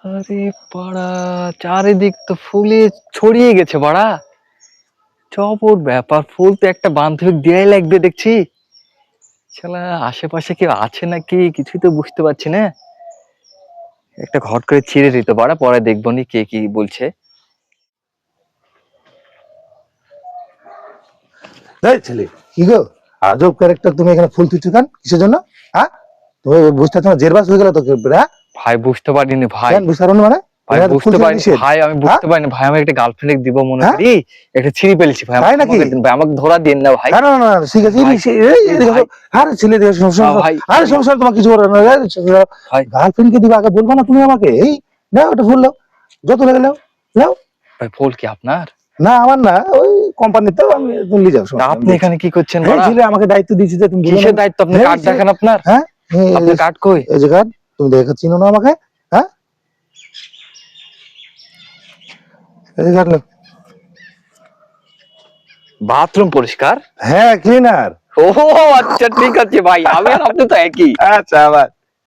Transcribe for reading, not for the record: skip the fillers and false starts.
আরে পাড়া, চারিদিক তো ফুলে ছড়িয়ে গেছে বাড়া। চপর ব্যাপার, ফুল তো একটা বান্ধবী দেয়াই লাগবে দেখছি। শালা আশেপাশে কেউ আছে নাকি কিছুই তো বুঝতে পারছি না। একটা ঘট করে ছিঁড়ে দিতে পারা, পরে দেখবো নি কে কি বলছে। এই ছেলে, কি গো আজব ক্যারেক্টার, তুমি এখানে ফুল তুলছো কেন, কিসের জন্য? হ্যাঁ, তুমি বুঝতে তোমার জেরবাস হয়ে গেল তো? হ্যাঁ, ভাই বুঝতে পারিনি ভাই। কেন বুঝতে পারো না মানে? ভাই এখানে তো ফুল বুঝতে তুলা পারিনি নিষেধ। ভাই, আমি হ্যাঁ বুঝতে পারিনি ভাই। আমি একটা গার্লফ্রেন্ড দিব মনে হ্যাঁ, করি, একটা ছিঁড়ে ফেলেছি ভাই। তাই আমাকে নাকি? দিন ভাই, আমাকে ধরা দিন না ভাই। না না না না, ঠিক আছে। ভাই এদিকে ভাই, আসো। আরে ছেলে দেখে সমস্যা, না ভাই আরে সমস্যা তোমার কিছু করে না। ভাই গার্লফ্রেন্ড কে দিবে আগে বলবো না তুমি আমাকে? এই নাও ওটা ফুল, নাও, যত লাগে নাও, নাও। ভাই, ফুল কি আপনার? না আমার না, ওই কোম্পানিতে আমি, তুমি নিয়ে যাও, তা সমস্যা নেই, আমি আপনি দেখছি। এখানে কি করছেন এই বাড়া? ছেলে আমাকে দায়িত্ব দিয়েছে যে তুমি বলো না। কিসের দায়িত্ব? আপনি এই কার্ড ছেলে, দেখান আপনার। হ্যাঁ, আপনার কার্ড কই? এই যে কার্ড, তুমি দেখে চিনো না আমাকে? হ্যাঁ, এই যে কার্ড নাও। বাথরুম পরিষ্কার? হ্যাঁ, ক্লিনার। ও আচ্ছা ঠিক আছে ভাই, আমি আর আপনি তো একই। আচ্ছা, আবার